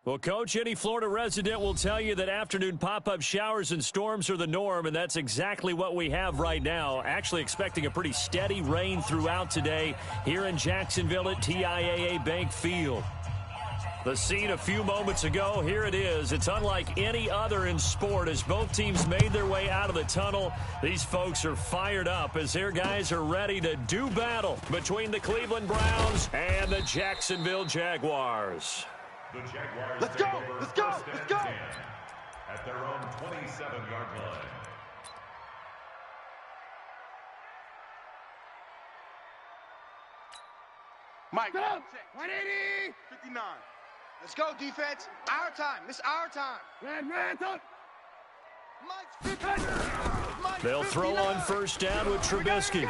Well, Coach, any Florida resident will tell you that afternoon pop-up showers and storms are the norm, and that's exactly what we have right now. Actually expecting a pretty steady rain throughout today here in Jacksonville at TIAA Bank Field. The scene a few moments ago, here it is. It's unlike any other in sport as both teams made their way out of the tunnel. These folks are fired up as their guys are ready to do battle between the Cleveland Browns and the Jacksonville Jaguars. The Jaguars let's go! Let's go! Let's go! At their own 27-yard line. Mike, 180! 59. Let's go, defense. Our time. This is our time. They'll throw on first down with Trubisky.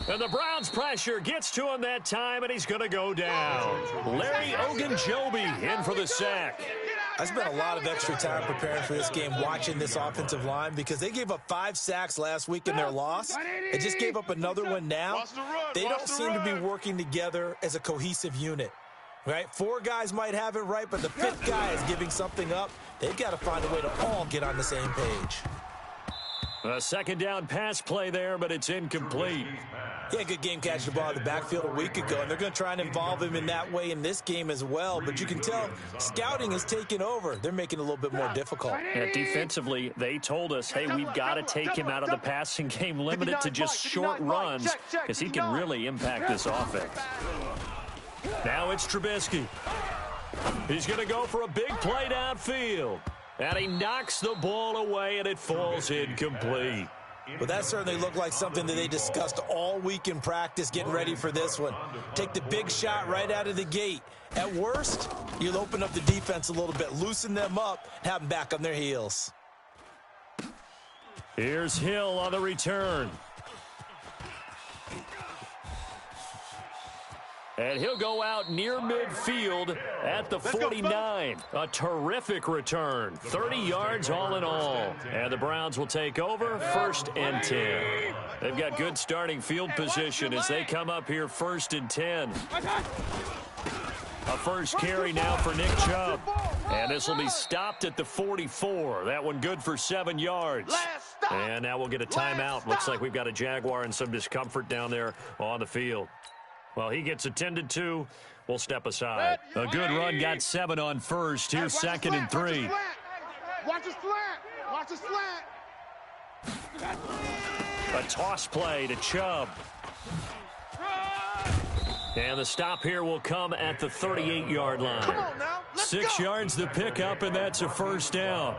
And the Browns' pressure gets to him that time, and he's going to go down. Larry Ogunjobi in for the sack. I spent a lot of extra time preparing for this game, watching this offensive line, because they gave up 5 sacks last week in their loss. They just gave up another one now. They don't seem to be working together as a cohesive unit. Right? 4 guys might have it right, but the 5th guy is giving something up. They've got to find a way to all get on the same page. A second down pass play there, but it's incomplete. Yeah, good game catching the ball in the backfield a week ago, and they're going to try and involve him in that way in this game as well. But you can tell scouting is taking over. They're making it a little bit more difficult. And defensively, they told us, hey, we've got to take him out of the passing game, limited to just short runs, because he can really impact this offense. Now it's Trubisky. He's going to go for a big play downfield. And he knocks the ball away, and it falls incomplete. Well, that certainly looked like something that they discussed all week in practice, getting ready for this one. Take the big shot right out of the gate. At worst, you'll open up the defense a little bit, loosen them up, have them back on their heels. Here's Hill on the return. And he'll go out near midfield at the 49. A terrific return. 30 yards all in all. And the Browns will take over, 1st and 10. They've got good starting field position as they come up here 1st and 10. A first carry now for Nick Chubb. And this will be stopped at the 44. That one good for 7 yards. And now we'll get a timeout. Looks like we've got a Jaguar and some discomfort down there on the field. Well, he gets attended to. We'll step aside. A good run, got 7 on first. Here's 2nd and 3. Watch his flat. Watch his flat. A toss play to Chubb. And the stop here will come at the 38-yard line. Come on now. 6 yards the pickup, and that's a first down.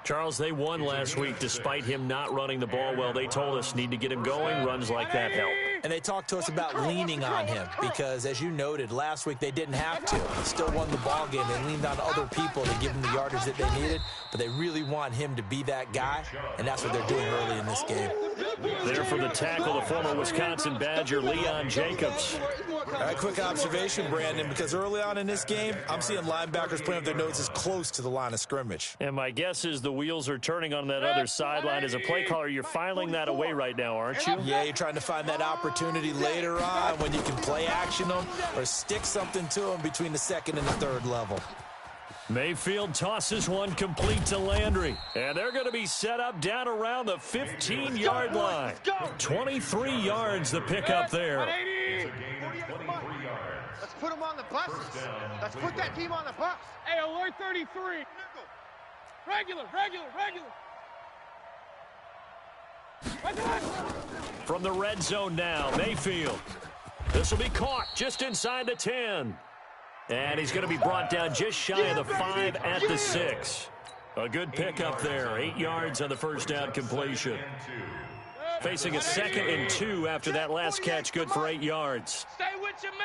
Charles, they won last week despite him not running the ball well. They told us need to get him going. Runs like that help. And they talked to us about leaning on him because, as you noted, last week they didn't have to. They still won the ball game. They leaned on other people to give them the yardage that they needed, but they really want him to be that guy, and that's what they're doing early in this game. There for the tackle, the former Wisconsin Badger, Leon Jacobs. All right, quick observation, Brandon, because early on in this game, I'm seeing linebackers playing with their noses close to the line of scrimmage. And my guess is the wheels are turning on that other sideline. As a play caller, you're filing that away right now, aren't you? Yeah, you're trying to find that opportunity later on when you can play action them or stick something to them between the 2nd and the 3rd level. Mayfield tosses one complete to Landry. And they're going to be set up down around the 15-yard line. 23 yards the pickup there. Let's put them on the buses. Let's put that team on the bus. Hey, alert 33. Regular. From the red zone now, Mayfield. This will be caught just inside the 10. And he's going to be brought down just shy of the 5 at the 6. A good pickup there. 8 yards on the first down completion. Facing a 2nd and 2 after that last catch, good for 8 yards. Stay with your man.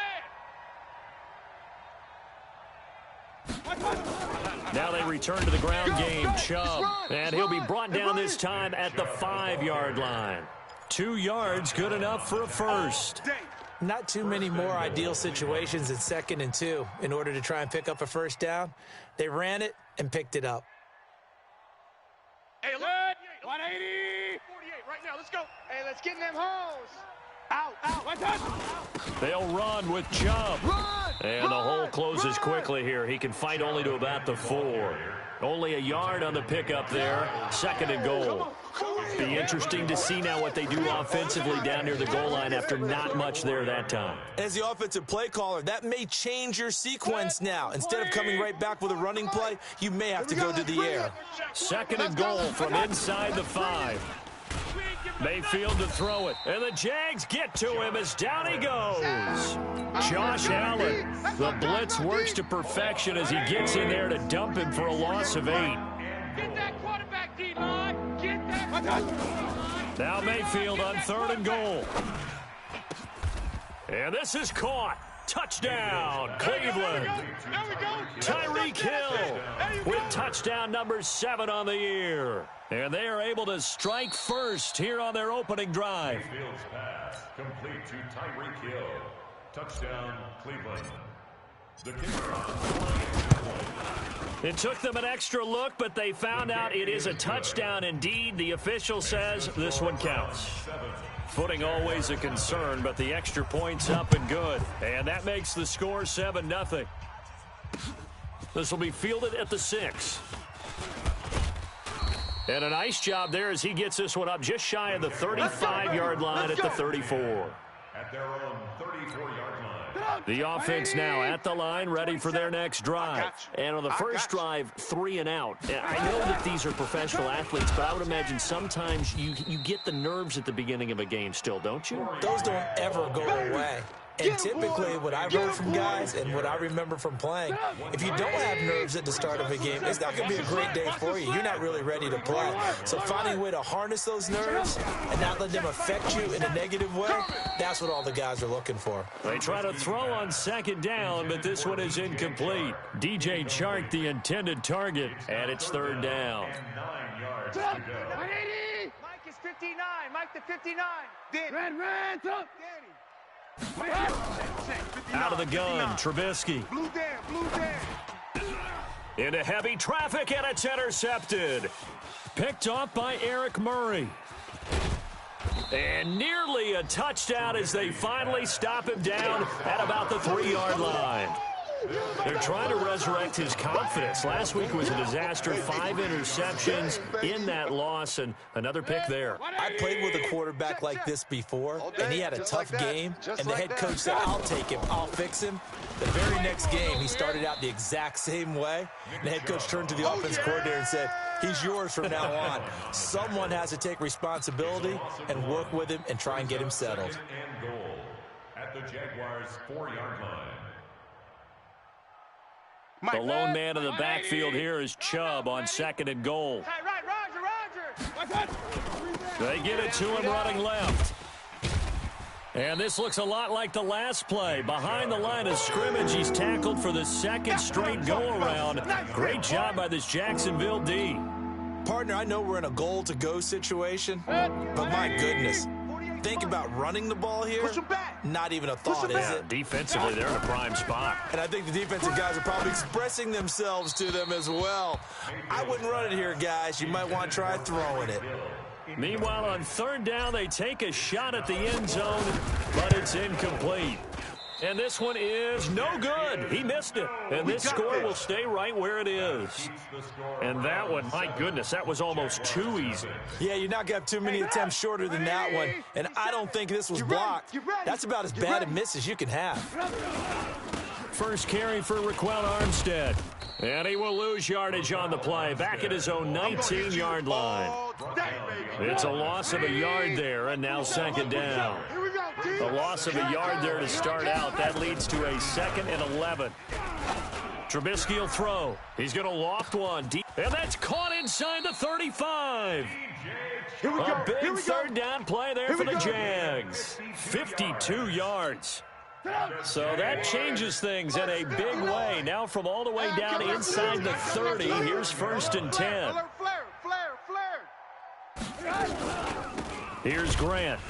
Now they return to the ground game. Chubb. And he'll be brought down this time at the 5-yard line. 2 yards, good enough for a first. Not too many more ideal situations in 2nd and 2 in order to try and pick up a first down. They ran it and picked it up. Hey, look. 180. 48 right now. Let's go. Hey, let's get in them holes. They'll run with Chubb. And the hole closes quickly here. He can fight only to about the 4. Only a yard on the pickup there. 2nd and goal. Be interesting to see now what they do offensively down near the goal line after not much there that time. As the offensive play caller, that may change your sequence now. Instead of coming right back with a running play, you may have to go to the air. 2nd and goal from inside the 5. Mayfield to throw it, and the Jags get to him as down he goes. Josh Allen, the blitz works to perfection as he gets in there to dump him for a loss of 8. Get that quarterback, D-line. Get that. Now Mayfield on 3rd and goal. And this is caught. Touchdown, Cleveland. Tyreek Hill with touchdown number 7 on the year. And they are able to strike first here on their opening drive. Mayfield's pass complete to Tyreek Hill. Touchdown, Cleveland. The kicker on. It took them an extra look, but they found out it is a touchdown indeed. The official says this one counts. Footing always a concern, but the extra point's up and good. And that makes the score 7-0. This will be fielded at the 6. And a nice job there as he gets this one up just shy of the 35-yard line at the 34. At their own 34-yard line. The offense now at the line, ready for their next drive. And on the first drive, 3 and out. I know that these are professional athletes, but I would imagine sometimes you get the nerves at the beginning of a game still, don't you? Those don't ever go away. And typically, what I've heard from guys and what I remember from playing, if you don't have nerves at the start of a game, it's not going to be a great day for you. You're not really ready to play. So finding a way to harness those nerves and not let them affect you in a negative way, that's what all the guys are looking for. They try to throw on 2nd down, but this one is incomplete. DJ Chark, the intended target, and it's 3rd down. And 9 yards to go. Mike is 59. Mike to 59. Danny. Red, up. Danny. Out of the gun, Trubisky. Blue Dan. Into heavy traffic, and it's intercepted. Picked off by Eric Murray. And nearly a touchdown as they finally stop him down at about the 3-yard line. They're trying to resurrect his confidence. Last week was a disaster. 5 interceptions in that loss, and another pick there. I played with a quarterback like this before, and he had a tough game, and the head coach said, I'll take him, I'll fix him. The very next game, he started out the exact same way, and the head coach turned to the offense coordinator and said, he's yours from now on. Someone has to take responsibility and work with him and try and get him settled. And goal at the Jaguars' 4-yard line. The lone man in the backfield here is Chubb on 2nd and goal. Roger. They get it to him running left. And this looks a lot like the last play. Behind the line of scrimmage, he's tackled for the 2nd straight go-around. Great job by this Jacksonville D. Partner, I know we're in a goal-to-go situation, but my goodness. Think about running the ball here. Not even a thought, is it? Defensively, they're in a prime spot. And I think the defensive guys are probably expressing themselves to them as well. I wouldn't run it here, guys. You might want to try throwing it. Meanwhile, on 3rd down, they take a shot at the end zone, but it's incomplete. And this one is no good. He missed it. And this score will stay right where it is. And that one, my goodness, that was almost too easy. Yeah, you're not going to have too many attempts shorter than that one. And I don't think this was blocked. That's about as bad a miss as you can have. First carry for Raquel Armstead. And he will lose yardage on the play. Back at his own 19-yard line. It's a loss of a yard there, and now 2nd down. A loss of a yard there to start out. That leads to a 2nd and 11. Trubisky will throw. He's going to loft one deep. And that's caught inside the 35. A big 3rd down play there for the Jags. 52 yards. So that changes things in a big way. Now from all the way down inside the 30, here's 1st and 10. Here's Grant.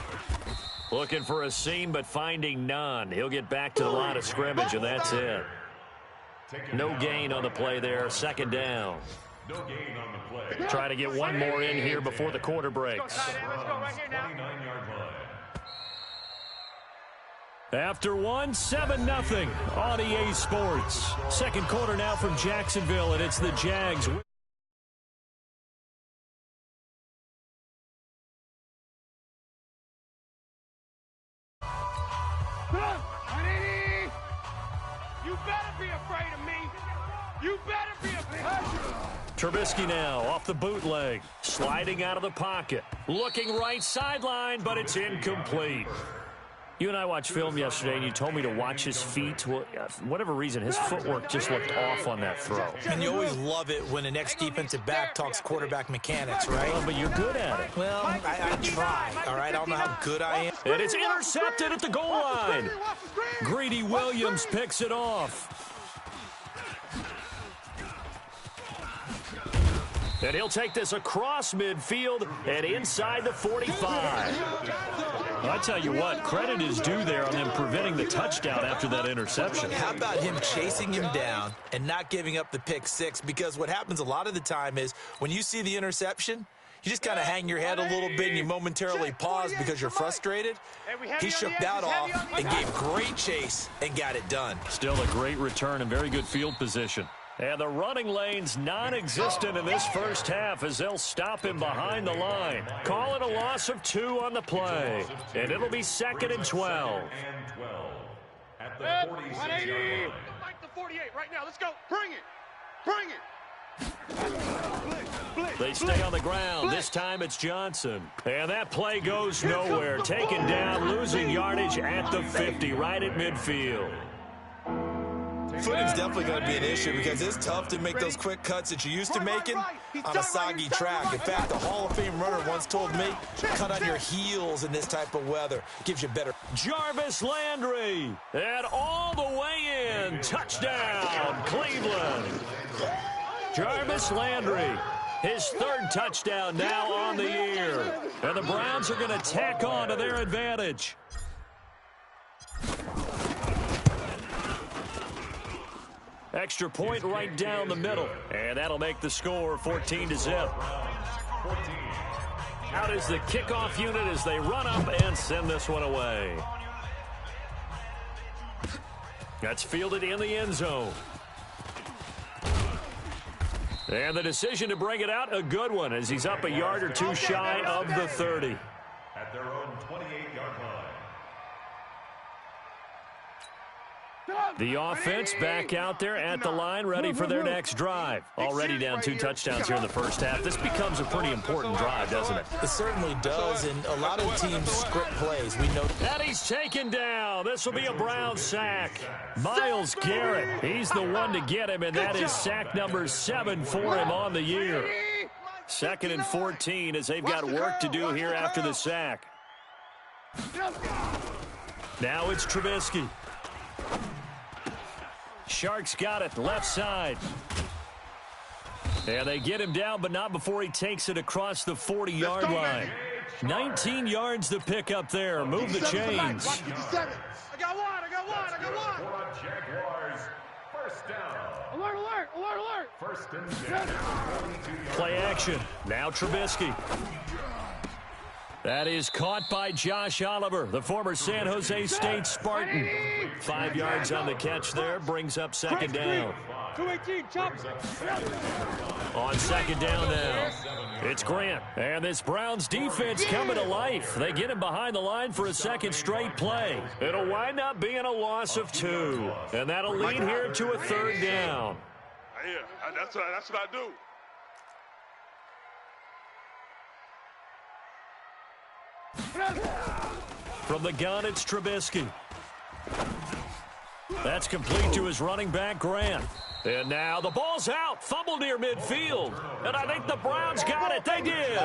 Looking for a seam, but finding none. He'll get back to the line of scrimmage, and that's it. No gain on the play there. 2nd down. No gain on the play. Try to get one more in here before the quarter breaks. Let's go right here now. 29-yard line. After one, 7-0 on EA Sports. Second quarter now from Jacksonville, and it's the Jags. You better be afraid of me. You better be afraid. Trubisky now off the bootleg, sliding out of the pocket, looking right sideline, but it's incomplete. You and I watched film yesterday, and you told me to watch his feet. Well, for whatever reason, his footwork just looked off on that throw. And you always love it when an ex-defensive back talks quarterback mechanics, right? Well, but you're good at it. Well, I try, all right? I don't know how good I am. And it's intercepted at the goal line. Greedy Williams picks it off. And he'll take this across midfield and inside the 45. I tell you what, credit is due there on them preventing the touchdown after that interception. How about him chasing him down and not giving up the pick six? Because what happens a lot of the time is when you see the interception, you just kind of hang your head a little bit and you momentarily pause because you're frustrated. He shook that off and gave great chase and got it done. Still a great return and very good field position. And the running lane's non-existent in this first half as they'll stop him behind the line. Call it a loss of 2 on the play. And it'll be 2nd and 12. At the 46-yard line. Like the 48 right now. Let's go. Bring it. They stay on the ground. This time it's Johnson. And that play goes nowhere. Taken down, losing yardage at the 50, right at midfield. Footing's definitely going to be an issue because it's tough to make those quick cuts that you're used to making on a soggy track. In fact, the Hall of Fame runner once told me, cut on your heels in this type of weather. Gives you better. Jarvis Landry, and all the way in. Touchdown, Cleveland. Jarvis Landry, his 3rd touchdown now on the year. And the Browns are going to tack on to their advantage. Extra point right down the middle. And that'll make the score 14-0. Out is the kickoff unit as they run up and send this one away. That's fielded in the end zone. And the decision to bring it out, a good one, as he's up a yard or 2 shy of the 30. At their own 28-yard line. The offense back out there at the line, ready for their next drive. Already down 2 touchdowns here in the first half. This becomes a pretty important drive, doesn't it? It certainly does, and a lot of teams script plays. We know. And he's taken down. This will be a Brown sack. Myles Garrett, he's the one to get him, and that is sack number 7 for him on the year. 2nd and 14 as they've got work to do here after the sack. Now it's Trubisky. Sharks got it, left side. And they get him down, but not before he takes it across the 40-yard line. 19 yards to pick up there. Move the chains. I got one. Jaguars, first down. Alert. First and 10. Play action. Now Trubisky. That is caught by Josh Oliver, the former San Jose State Spartan. 5 yards on the catch there, brings up 2nd down. 218, chop. On 2nd down now, it's Grant. And this Browns defense coming to life. They get him behind the line for a 2nd straight play. It'll wind up being a loss of 2. And that'll lead here to a 3rd down. Yeah, that's what I do. From the gun, it's Trubisky. That's complete to his running back, Grant. And now the ball's out. Fumble near midfield. And I think the Browns got it. They did.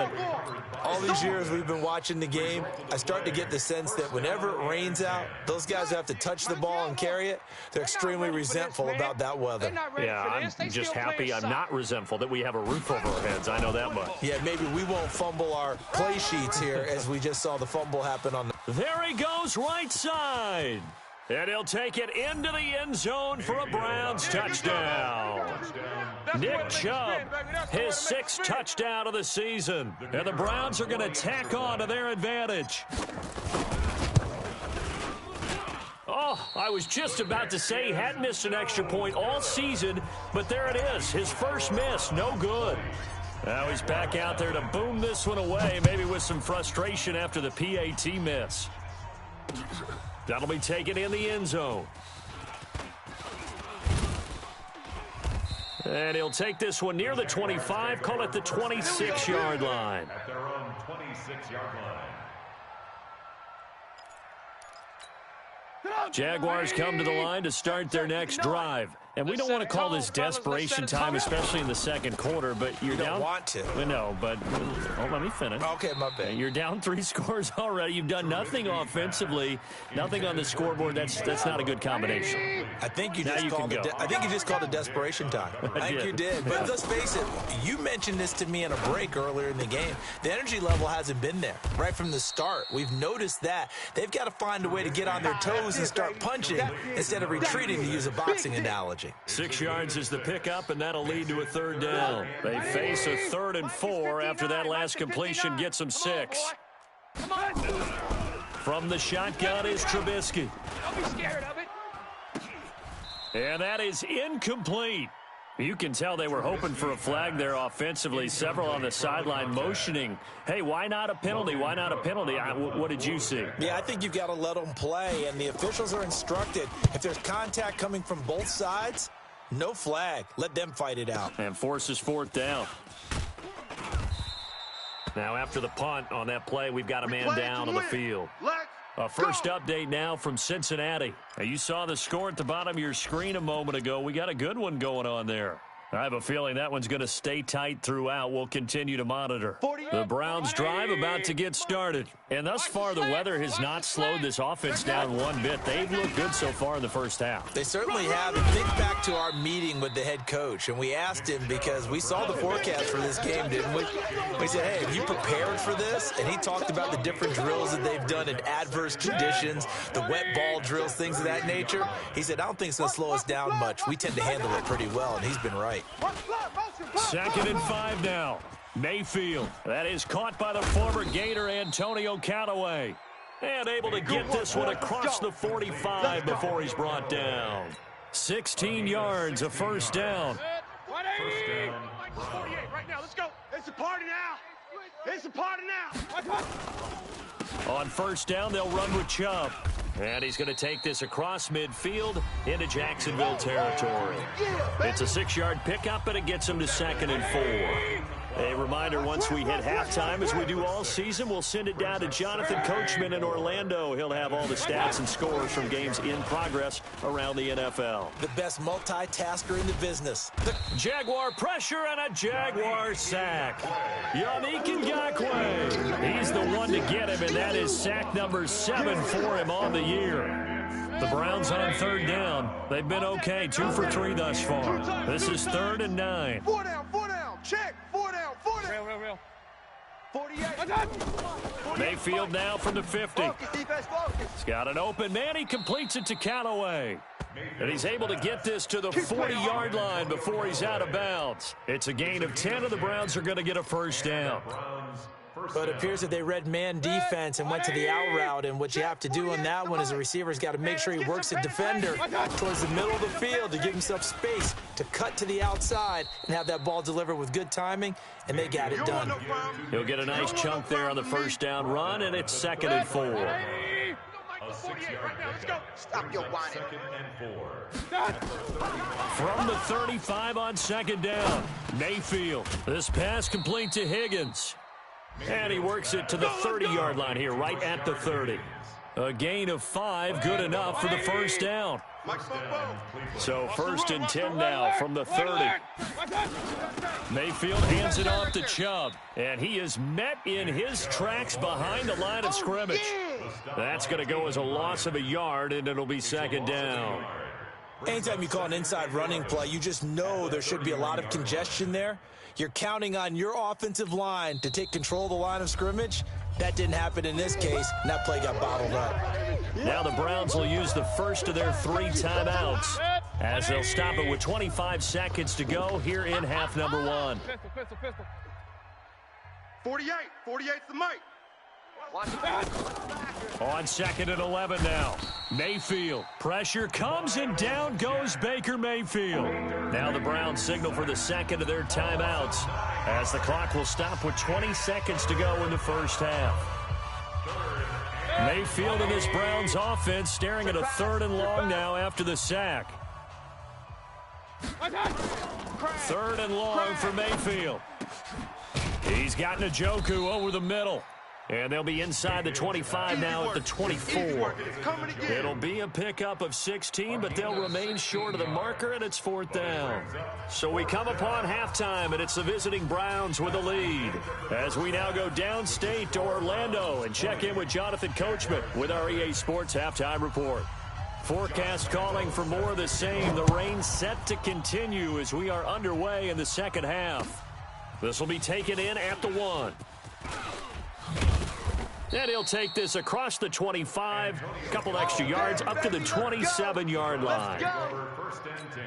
All these years we've been watching the game, I start to get the sense that whenever it rains out, those guys who have to touch the ball and carry it, they're extremely resentful about that weather. Yeah, I'm just happy I'm not resentful that we have a roof over our heads. I know that much. Yeah, maybe we won't fumble our play sheets here as we just saw the fumble happen on the... There he goes, right side. And he'll take it into the end zone for a Browns touchdown. Nick Chubb, his 6th touchdown of the season. And the Browns are going to tack on to their advantage. Oh, I was just about to say he hadn't missed an extra point all season, but there it is. His first miss, no good. Now he's back out there to boom this one away, maybe with some frustration after the PAT miss. That'll be taken in the end zone. And he'll take this one near the 25, call it the 26-yard line. At their own 26-yard line. Jaguars come to the line to start their next drive. And we don't want to call this desperation time, especially in the second quarter, but you're down. You don't want to. No, but let me finish. Okay, my bad. You're down 3 scores already. You've done nothing offensively, nothing on the scoreboard. That's not a good combination. I think you just called it desperation time. I think you did. But let's face it, you mentioned this to me in a break earlier in the game. The energy level hasn't been there right from the start. We've noticed that. They've got to find a way to get on their toes and start punching instead of retreating, to use a boxing analogy. 6 yards is the pickup, and that'll lead to a third down. They face a 3rd and 4 after that last completion gets them 6. From the shotgun is Trubisky. Don't be scared of it. And that is incomplete. You can tell they were hoping for a flag there offensively. Several on the sideline motioning, hey, why not a penalty? Why not a penalty? What did you see? Yeah, I think you've got to let them play, and the officials are instructed, if there's contact coming from both sides, no flag. Let them fight it out. And forces 4th down. Now after the punt on that play, we've got a man down on the field. A first update now from Cincinnati. Now, you saw the score at the bottom of your screen a moment ago. We got a good one going on there. I have a feeling that one's going to stay tight throughout. We'll continue to monitor. The Browns drive about to get started. And thus far, the weather has not slowed this offense down one bit. They've looked good so far in the first half. They certainly have. And think back to our meeting with the head coach. And we asked him, because we saw the forecast for this game, didn't we? We said, hey, have you prepared for this? And he talked about the different drills that they've done in adverse conditions, the wet ball drills, things of that nature. He said, I don't think it's going to slow us down much. We tend to handle it pretty well, and he's been right. 2nd and 5 now. Mayfield. That is caught by the former Gator Antonio Callaway. And able to get this one across the 45 before he's brought down. 16 yards, a first down. 48 right now. Let's go. It's a party now. It's a party now. On first down, they'll run with Chubb. And he's going to take this across midfield into Jacksonville territory. It's a 6-yard pickup, and it gets him to 2nd and 4. A reminder, once we hit halftime, as we do all season, we'll send it down to Jonathan Coachman in Orlando. He'll have all the stats and scores from games in progress around the NFL. The best multitasker in the business. Jaguar pressure and a Jaguar sack. Yannick Ngakoue. He's the one to get him, and that is sack number 7 for him on the year. The Browns on 3rd down. They've been okay, 2 for 3 thus far. This is 3rd and 9. 4 down, check, 4 down, 4 down. Real. 48. Mayfield now from the 50. Focus, defense, focus. He's got an open man. He completes it to Callaway. And he's able to get this to the 40-yard line before he's out of bounds. It's a gain of 10, and the Browns are going to get a first down. But it appears that they read man defense and went to the out route, and what you have to do on that one is the receiver's got to make sure he works the defender towards the middle of the field to give himself space to cut to the outside and have that ball delivered with good timing, and they got it done. He'll get a nice chunk there on the first down run, and it's 2nd and 4. Stop your whining. From the 35 on 2nd down, Mayfield. This pass complete to Higgins. And he works it to the 30-yard line here, right at the 30. A gain of 5, good enough for the first down. So 1st and 10 now from the 30. Mayfield hands it off to Chubb, and he is met in his tracks behind the line of scrimmage. That's going to go as a loss of a yard, and it'll be 2nd down. Anytime you call an inside running play, you just know there should be a lot of congestion there. You're counting on your offensive line to take control of the line of scrimmage. That didn't happen in this case, and that play got bottled up. Now the Browns will use the first of their 3 timeouts as they'll stop it with 25 seconds to go here in half number 1. 48. 48's the mic. On 2nd and 11 now. Mayfield. Pressure comes and down goes Baker Mayfield. Now the Browns signal for the second of their timeouts as the clock will stop with 20 seconds to go in the first half. Mayfield and this Browns offense staring at a 3rd and long now after the sack. 3rd and long for Mayfield. He's got Njoku over the middle. And they'll be inside the 25 now at the 24. It'll be a pickup of 16, but they'll remain short of the marker, and it's 4th down. So we come upon halftime, and it's the visiting Browns with the lead. As we now go downstate to Orlando and check in with Jonathan Coachman with our EA Sports Halftime Report. Forecast calling for more of the same. The rain set to continue as we are underway in the second half. This will be taken in at the 1. And he'll take this across the 25, a couple extra yards, up to the 27-yard line. First and 10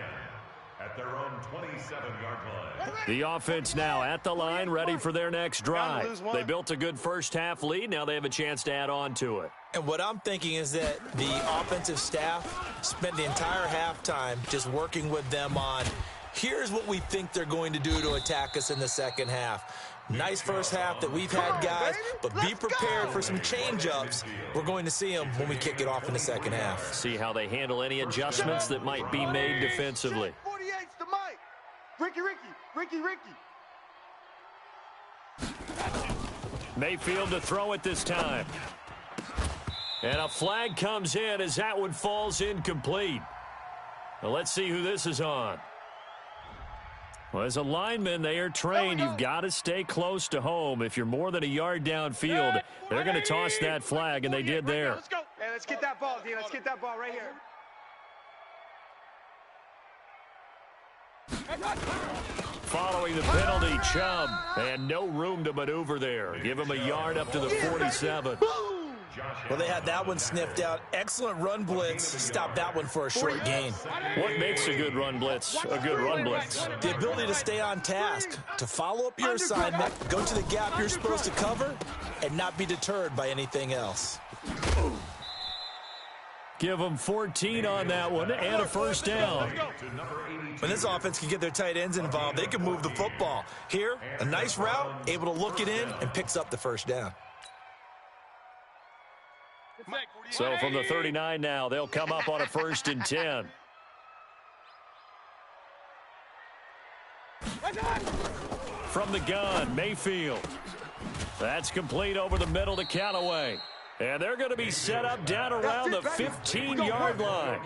at their own 27-yard line. The offense now at the line, ready for their next drive. They built a good first-half lead. Now they have a chance to add on to it. And what I'm thinking is that the offensive staff spent the entire halftime just working with them on, here's what we think they're going to do to attack us in the second half. Nice first half that we've had, guys, but be prepared for some change-ups. We're going to see them when we kick it off in the second half. See how they handle any adjustments that might be made defensively. 48's the Mike. Ricky. Mayfield to throw it this time. And a flag comes in as that one falls incomplete. Well, let's see who this is on. Well, as a lineman, they are trained. You've got to stay close to home. If you're more than a yard downfield, they're going to toss that flag, and they did there. Let's go. Hey, let's get that ball, D. Let's get that ball right here. Following the penalty, Chubb, and no room to maneuver there. Give him a yard up to the 47. Well, they had that one sniffed out. Excellent run blitz. Stop that one for a short gain. What makes a good run blitz a good run blitz? The ability to stay on task, to follow up your assignment, go to the gap you're supposed to cover, and not be deterred by anything else. Give them 14 on that one and a first down. When this offense can get their tight ends involved, they can move the football. Here, a nice route, able to look it in, and picks up the first down. So from the 39 now, they'll come up on a 1st and 10. From the gun, Mayfield. That's complete over the middle to Callaway. And they're going to be set up down around the 15-yard line.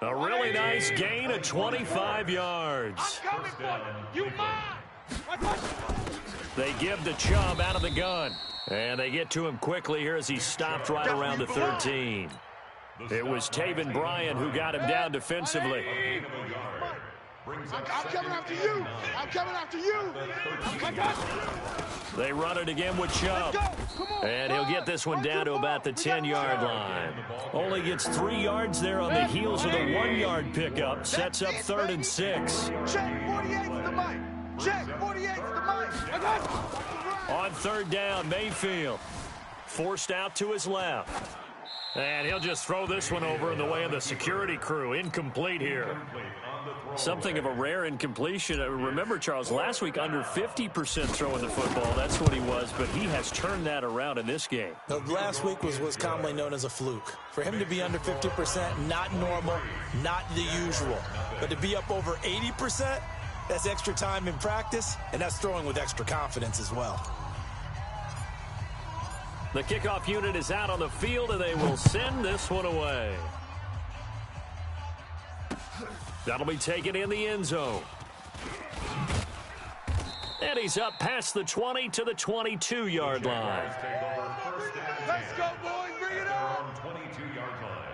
A really nice gain of 25 yards. They give to Chubb out of the gun. And they get to him quickly here as he stopped right around the 13. It was Taven Bryan who got him down defensively. I'm coming after you. I'm coming after you. They run it again with Chubb. And he'll get this one down to about the 10-yard line. Only gets 3 yards there on the heels of the 1-yard pickup. Sets up 3rd and 6. Check 48's the Mike. Check 48's the Mike. On 3rd down, Mayfield forced out to his left. And he'll just throw this one over in the way of the security crew. Incomplete here. Something of a rare incompletion. Remember, Charles, last week under 50% throwing the football. That's what he was, but he has turned that around in this game. The last week was commonly known as a fluke. For him to be under 50%, not normal, not the usual. But to be up over 80%, that's extra time in practice, and that's throwing with extra confidence as well. The kickoff unit is out on the field, and they will send this one away. That'll be taken in the end zone. And he's up past the 20 to the 22-yard line. Let's go, boys. Bring it on. 22-yard line.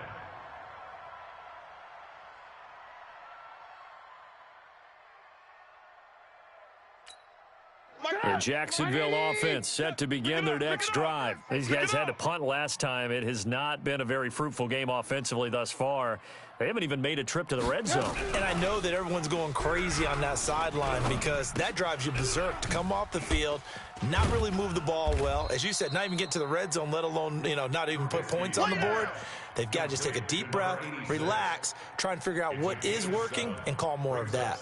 The Jacksonville offense set to begin their next drive. These guys had to punt last time. It has not been a very fruitful game offensively thus far. They haven't even made a trip to the red zone. And I know that everyone's going crazy on that sideline because that drives you berserk to come off the field, not really move the ball well. As you said, not even get to the red zone, let alone, not even put points on the board. They've got to just take a deep breath, relax, try and figure out what is working, and call more of that.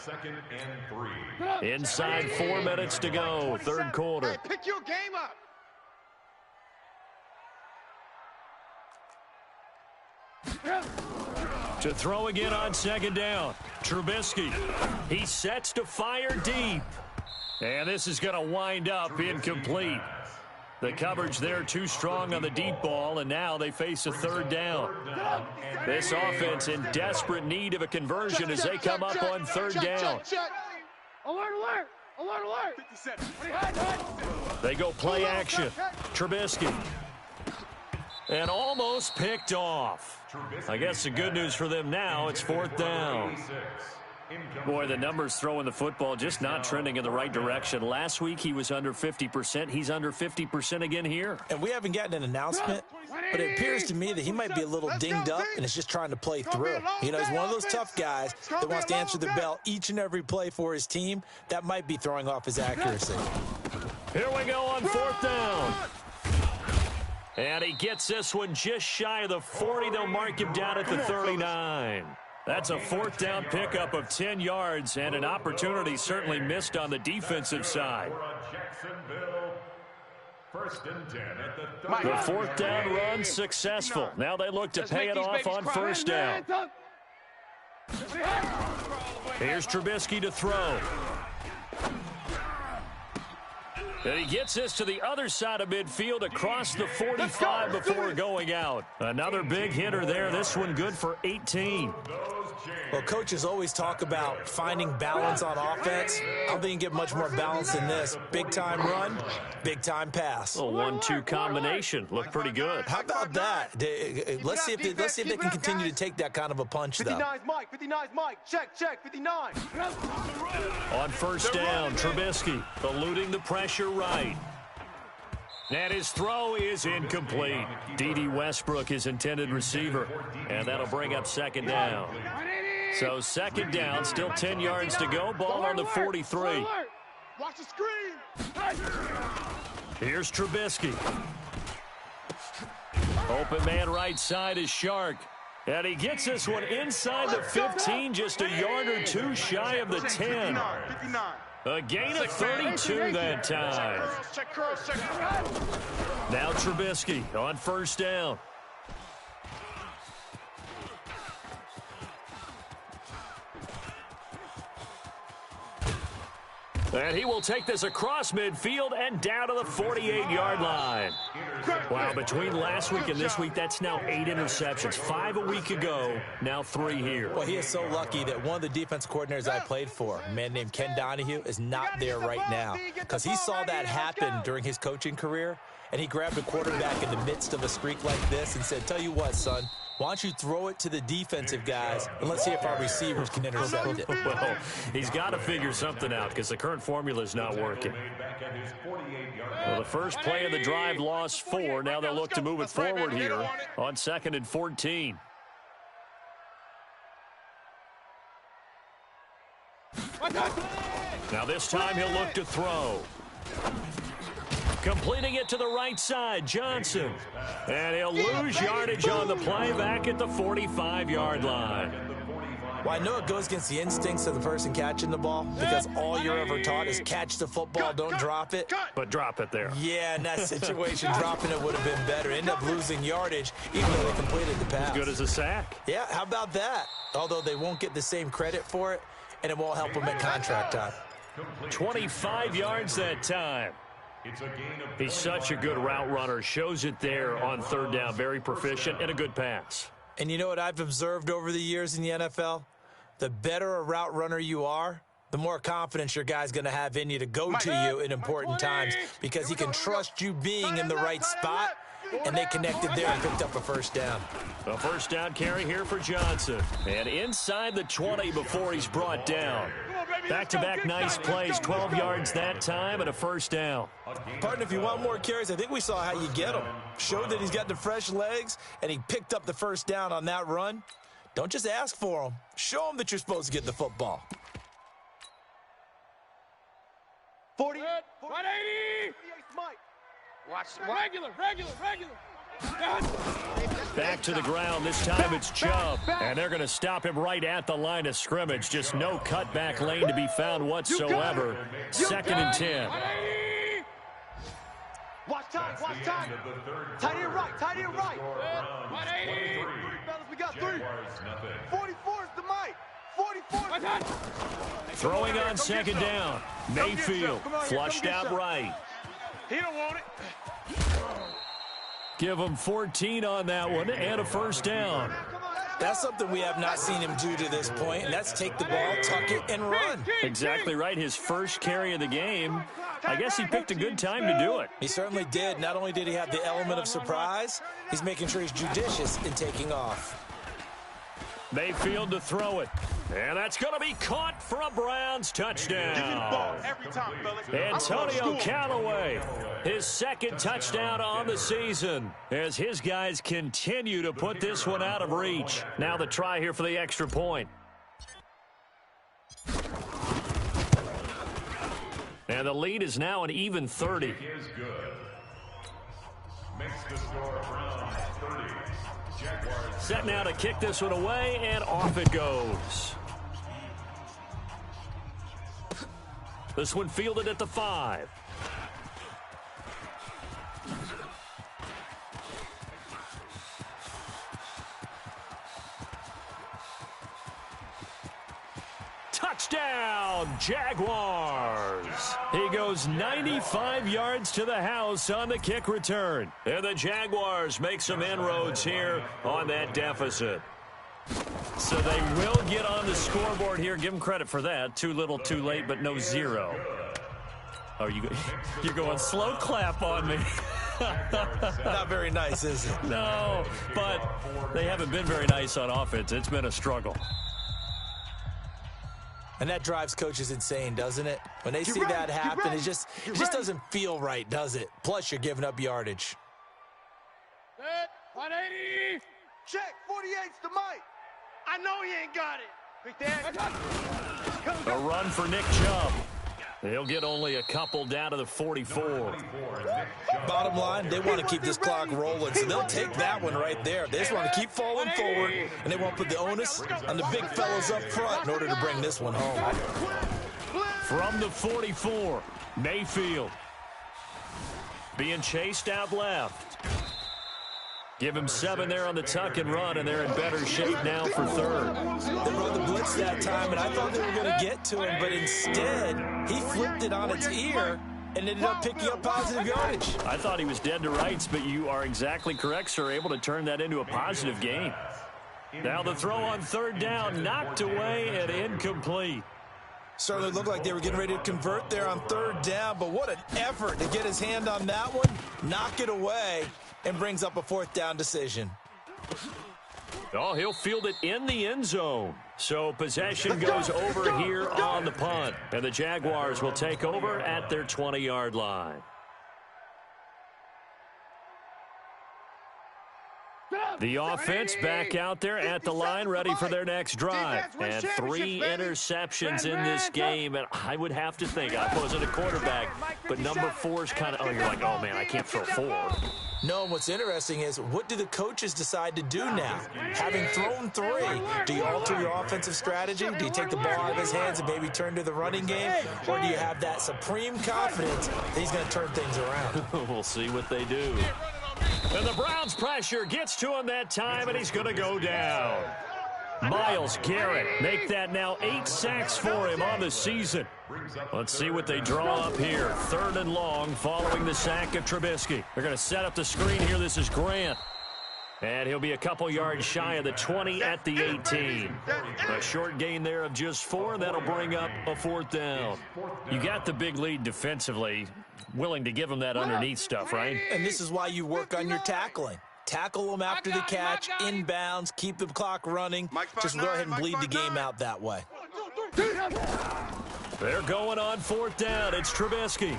Inside 4 minutes to go, third quarter. Hey, pick your game up. To throw again on second down. Trubisky. He sets to fire deep. And this is going to wind up incomplete. The coverage there too strong on the deep ball, and now they face a third down. This offense in desperate need of a conversion as they come up on third down. Alert, alert! Alert, alert! 57. They go play action. Trubisky. And almost picked off. I guess the good news for them now, it's fourth down. Boy, the numbers throwing the football just not trending in the right direction. Last week he was under 50%. He's under 50% again here. And we haven't gotten an announcement, but it appears to me that he might be a little dinged up and is just trying to play through. He's one of those tough guys that wants to answer the bell each and every play for his team. That might be throwing off his accuracy. Here we go on fourth down. And he gets this one just shy of the 40. They'll mark him down at the 39. That's a fourth down pickup of 10 yards and an opportunity certainly missed on the defensive side. The fourth down run successful. Now they look to pay it off on first down. Here's Trubisky to throw. And he gets this to the other side of midfield across the 45 before going out. Another big hitter there. This one good for 18. Well, coaches always talk about finding balance on offense. I don't think you get much more balance than this. Big-time run, big-time pass. A 1-2 combination. Looked pretty good. How about that? Let's see if they can continue to take that kind of a punch, though. 59's Mike, 59's Mike. Check, 59. On first down, Trubisky eluding the pressure right. And his throw is incomplete. D.D. Westbrook, his intended receiver. And that'll bring up second down. So second down, still 10 yards to go. Ball on the 43. Watch the screen. Here's Trubisky. Open man right side is Shark. And he gets this one inside the 15, just a yard or two shy of the 10. 59. A gain of 32 that time. Now Trubisky on first down. And he will take this across midfield and down to the 48-yard line. Wow, between last week and this week, that's now 8 interceptions. 5 a week ago, now 3 here. Well, he is so lucky that one of the defense coordinators I played for, a man named Ken Donahue, is not there right now. Because he saw that happen during his coaching career, and he grabbed a quarterback in the midst of a streak like this and said, tell you what, son, why don't you throw it to the defensive guys, and let's see if our receivers can intercept it. Well, he's got to figure something out because the current formula is not working. Well, the first play of the drive lost 4. Now they'll look to move it forward here on 2nd and 14. Now this time he'll look to throw. Completing it to the right side, Johnson. And he'll lose yardage on the play back at the 45-yard line. Well, I know it goes against the instincts of the person catching the ball because all you're ever taught is catch the football, don't drop it. But drop it there. Yeah, in that situation, dropping it would have been better. End up losing yardage even though they completed the pass. As good as a sack. Yeah, how about that? Although they won't get the same credit for it, and it won't help them at contract time. 25 yards that time. He's such a good route runner. Shows it there on third down. Very proficient and a good pass. And you know what I've observed over the years in the NFL? The better a route runner you are, the more confidence your guy's going to have in you to go to you in important times because he can trust you being in the right spot, and they connected there and picked up a first down. A first down carry here for Johnson. And inside the 20 before he's brought down. Back-to-back nice plays, 12 yards that time and a first down. Partner, if you want more carries, I think we saw how you get them. Showed that he's got the fresh legs, and he picked up the first down on that run. Don't just ask for them. Show them that you're supposed to get the football. 40, 180. Watch. Regular. Back to the ground. This time it's Chubb. And they're going to stop him right at the line of scrimmage. Just no cutback lane to be found whatsoever. 2nd and 10. Watch time. Tight end right. 180. We got 3. 44 is the mic. 44. Throwing on 2nd down. Mayfield flushed out right. He don't want it. Give him 14 on that one and a first down. That's something we have not seen him do to this point, and that's take the ball, tuck it, and run. Exactly right. His first carry of the game. I guess he picked a good time to do it. He certainly did. Not only did he have the element of surprise, he's making sure he's judicious in taking off. Mayfield to throw it. And that's going to be caught for a Browns touchdown. Every time, fellas. Antonio Callaway, his 2nd touchdown on the season as his guys continue to put this one out of reach. Now the try here for the extra point. And the lead is now an even 30. Is good. Makes the score Browns 30. Jaguars. Set now to kick this one away, and off it goes. This one fielded at the 5. Touchdown, Jaguars. He goes 95 yards to the house on the kick return. And the Jaguars make some inroads here on that deficit. So they will get on the scoreboard here. Give them credit for that. Too little, too late, but no 0. Oh, you're going slow clap on me. Not very nice, is it? No, but they haven't been very nice on offense. It's been a struggle. And that drives coaches insane, doesn't it? When they see that happen, it just doesn't feel right, does it? Plus, you're giving up yardage. 180. Check. 48's the mic. I know he ain't got it. Big Dad. A run for Nick Chubb. He'll get only a couple down to the 44. Bottom line, they want to keep this clock rolling, so they'll take that one right there. They just want to keep falling forward, and they won't put the onus on the big fellas up front in order to bring this one home. From the 44, Mayfield being chased out left. Give him 7 there on the tuck and run, and they're in better shape now for 3rd. They brought the blitz that time, and I thought they were going to get to him, but instead, he flipped it on its ear and ended up picking up positive yardage. I thought he was dead to rights, but you are exactly correct, sir, able to turn that into a positive gain. Now the throw on 3rd down, knocked away and incomplete. Certainly looked like they were getting ready to convert there on 3rd down, but what an effort to get his hand on that one, knock it away, and brings up a 4th down decision. Oh, he'll field it in the end zone. So possession goes over here on the punt. And the Jaguars will take over at their 20-yard line. The offense back out there at the line, ready for their next drive. And 3 interceptions in this game. And I would have to think, I wasn't a quarterback, but number 4 is kind of, you're like, oh, man, I can't throw 4. No, what's interesting is, what do the coaches decide to do now? Having thrown 3, do you alter your offensive strategy? Do you take the ball out of his hands and maybe turn to the running game? Or do you have that supreme confidence that he's going to turn things around? We'll see what they do. And the Browns' pressure gets to him that time, and he's going to go down. Myles Garrett make that now 8 sacks for him on the season. Let's see what they draw up here. 3rd and long following the sack of Trubisky. They're going to set up the screen here. This is Grant. And he'll be a couple yards shy of the 20 at the 18. A short gain there of just 4. That'll bring up a 4th down. You got the big lead defensively. Willing to give him that underneath stuff, right? And this is why you work on your tackling. Tackle them after the catch, inbounds, keep the clock running. Just go ahead and bleed the game out that way. They're going on 4th down. It's Trubisky.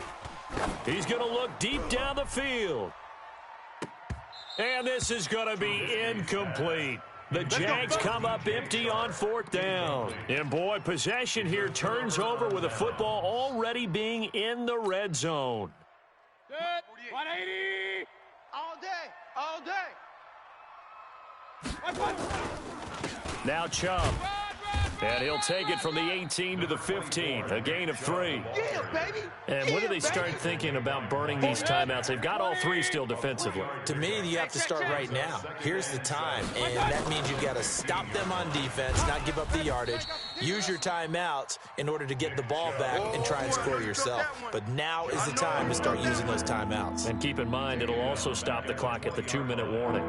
He's going to look deep down the field. And this is going to be incomplete. The Jags come up empty on 4th down. And, boy, possession here turns over with the football already being in the red zone. Good. 180. All day. All day. Now Chubb. And he'll take it from the 18 to the 15, a gain of 3. Yeah, baby. And when do they start thinking about burning these timeouts? They've got all 3 still defensively. To me, you have to start right now. Here's the time, and that means you've got to stop them on defense, not give up the yardage, use your timeouts in order to get the ball back and try and score yourself. But now is the time to start using those timeouts. And keep in mind, it'll also stop the clock at the 2-minute warning.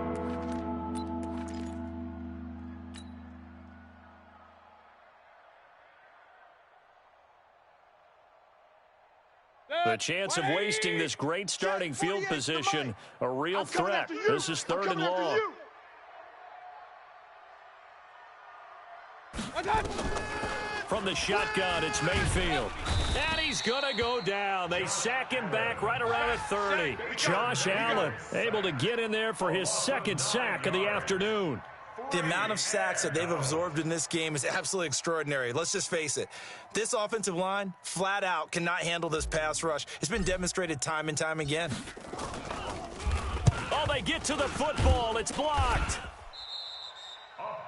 The chance of wasting this great starting field position, a real threat. This is 3rd and long. From the shotgun, it's Mayfield. And he's going to go down. They sack him back right around at 30. Josh Allen able to get in there for his 2nd sack of the afternoon. The amount of sacks that they've absorbed in this game is absolutely extraordinary. Let's just face it. This offensive line, flat out, cannot handle this pass rush. It's been demonstrated time and time again. Oh, they get to the football. It's blocked.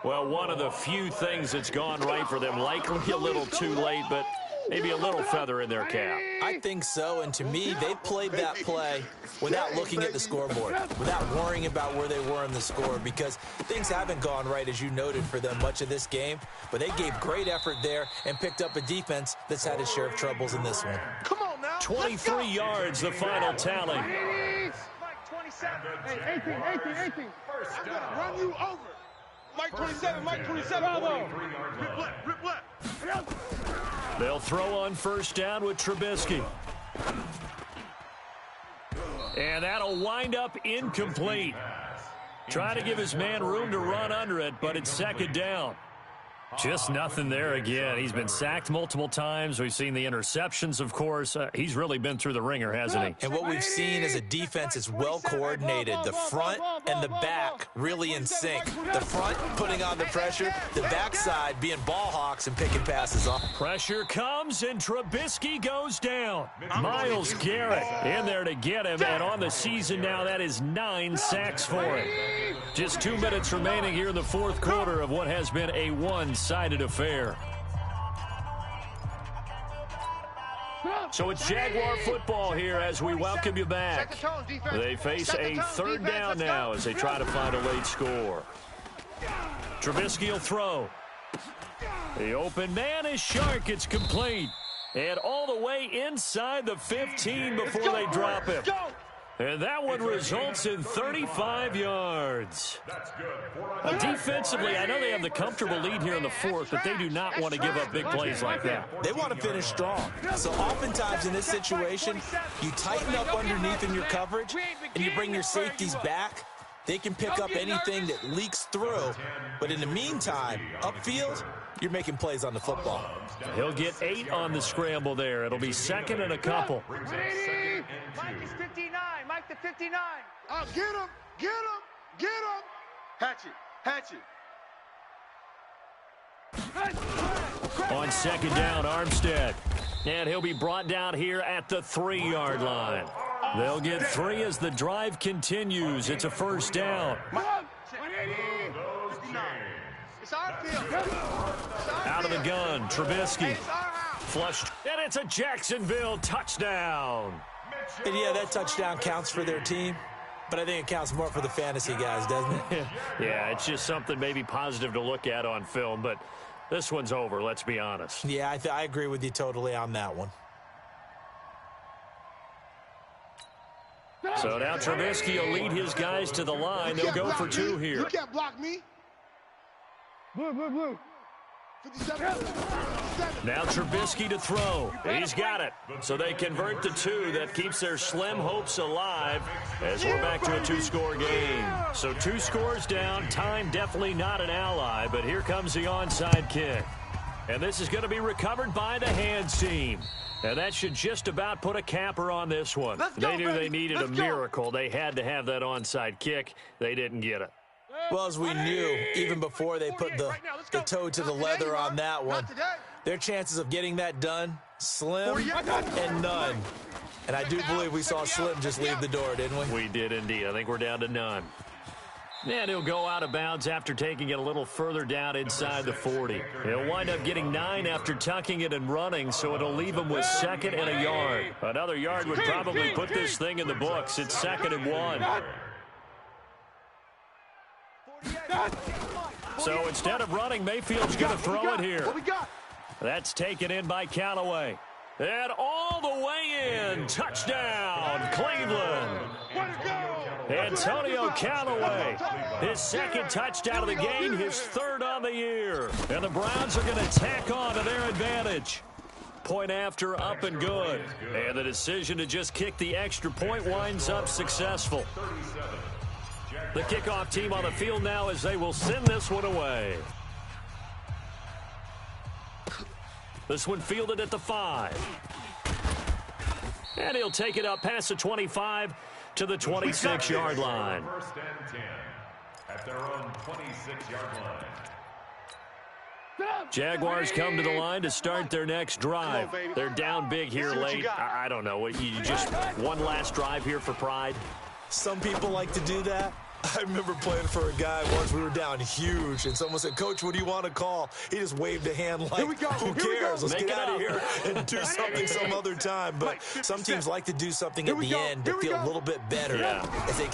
Well, one of the few things that's gone right for them. Likely a little too late, but maybe a little feather in their cap. I think so, and to me, they played that play without looking at the scoreboard, without worrying about where they were in the score, because things haven't gone right, as you noted, for them much of this game, but they gave great effort there and picked up a defense that's had its share of troubles in this one. Come on now. 23 yards, the final tally. Mike 27. Hey, 18. I'm going to run you over. Mike 27, Mike 27. Bravo. Rip left. They'll throw on 1st down with Trubisky. And that'll wind up incomplete. Trying to give his man room to run under it, but it's 2nd down. Just nothing there again. He's been sacked multiple times. We've seen the interceptions, of course. He's really been through the ringer, hasn't he? And what we've seen is a defense that's well coordinated. The front and the back really in sync. The front putting on the pressure, the backside being ball hawks and picking passes off. Pressure comes, and Trubisky goes down. Myles Garrett in there to get him, and on the season now, that is 9 sacks for him. Just 2 minutes remaining here in the 4th quarter of what has been a one-sided affair. So it's Jaguar football here as we welcome you back. They face a 3rd down now as they try to find a late score. Trubisky will throw. The open man is Shark. It's complete. And all the way inside the 15 before they drop him. And that one results in 35 yards. Defensively, I know they have the comfortable lead here in the 4th, but they do not want to give up big plays like that. They want to finish strong. So oftentimes in this situation, you tighten up underneath in your coverage, and you bring your safeties back. They can pick up anything that leaks through. But in the meantime, upfield, you're making plays on the football. He'll get 8 on the scramble there. It'll be 2nd and a couple. Mike is 59. Mike the 59. Oh, get him. Hatch it. On 2nd down, Armstead. And he'll be brought down here at the 3-yard line. They'll get 3 as the drive continues. It's a 1st down. 180. It's our field. Out of the gun, Trubisky. Flushed. And it's a Jacksonville touchdown. And yeah, that touchdown counts for their team, but I think it counts more for the fantasy guys, doesn't it? Yeah, it's just something maybe positive to look at on film, but this one's over, let's be honest. Yeah, I agree with you totally on that one. So now Trubisky will lead his guys to the line. They'll go for 2 here. You can't block me. Blue. 57. Now Trubisky to throw. He's got it. So they convert the 2. That keeps their slim hopes alive as we're back to a 2-score game. So 2 scores down. Time definitely not an ally, but here comes the onside kick. And this is going to be recovered by the hands team. And that should just about put a capper on this one. They knew they needed a miracle. They had to have that onside kick. They didn't get it. Well, as we knew, even before they put the toe to the leather on that one, their chances of getting that done, slim and none. And I do believe we saw Slim just leave the door, didn't we? We did indeed. I think we're down to none. And he'll go out of bounds after taking it a little further down inside the 40. He'll wind up getting 9 after tucking it and running, so it'll leave him with 2nd and a yard. Another yard would probably put this thing in the books. It's 2nd and 1. So instead of running, Mayfield's going to throw it here. That's taken in by Callaway. And all the way in. Touchdown, Cleveland. Antonio Callaway, his 2nd touchdown of the game, his 3rd on the year. And the Browns are going to tack on to their advantage. Point after, up and good. And the decision to just kick the extra point winds up successful. The kickoff team on the field now as they will send this one away. This one fielded at the 5. And he'll take it up past the 25 to the 26-yard line. 1st and 10 at their own 26-yard line. Jaguars come to the line to start their next drive. They're down big here late. I don't know. You just one last drive here for pride? Some people like to do that. I remember playing for a guy once. We were down huge, and someone said, "Coach, what do you want to call?" He just waved a hand like, who cares? Let's get out of here and do something some other time. But some teams like to do something at the end to feel a little bit better as they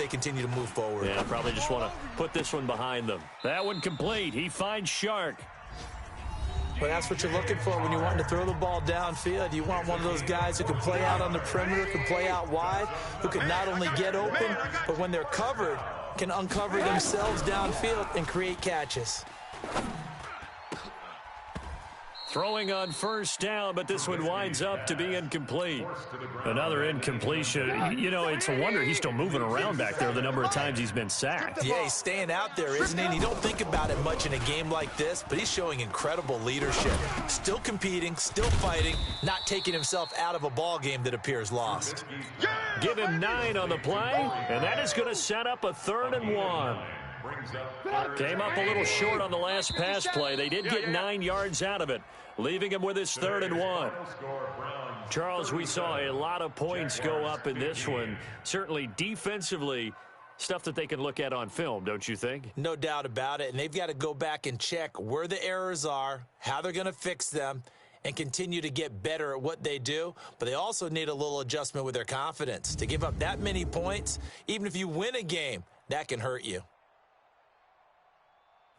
continue to move forward. Yeah, probably just want to put this one behind them. That one complete. He finds Shark. But that's what you're looking for when you're wanting to throw the ball downfield. You want one of those guys who can play out on the perimeter, can play out wide, who can not only get open, but when they're covered, can uncover themselves downfield and create catches. Throwing on 1st down, but this one winds up to be incomplete. Another incompletion. You know, it's a wonder he's still moving around back there the number of times he's been sacked. Yeah, he's staying out there, isn't he? And you don't think about it much in a game like this, but he's showing incredible leadership. Still competing, still fighting, not taking himself out of a ball game that appears lost. Give him 9 on the play, and that is going to set up a 3rd and 1. Came up a little short on the last pass play. They did get 9 yards out of it, leaving him with his 3rd and 1. Charles, we saw a lot of points go up in this one. Certainly defensively, stuff that they can look at on film, don't you think? No doubt about it. And they've got to go back and check where the errors are, how they're going to fix them, and continue to get better at what they do. But they also need a little adjustment with their confidence. To give up that many points, even if you win a game, that can hurt you.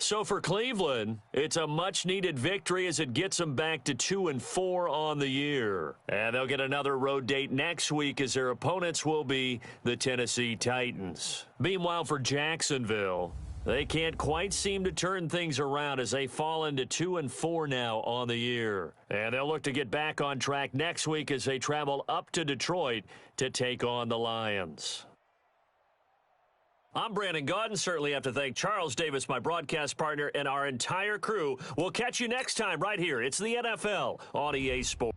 So for Cleveland, it's a much-needed victory as it gets them back to 2-4 on the year. And they'll get another road date next week as their opponents will be the Tennessee Titans. Meanwhile, for Jacksonville, they can't quite seem to turn things around as they fall into 2-4 now on the year. And they'll look to get back on track next week as they travel up to Detroit to take on the Lions. I'm Brandon Gaudin. Certainly have to thank Charles Davis, my broadcast partner, and our entire crew. We'll catch you next time right here. It's the NFL on EA Sports.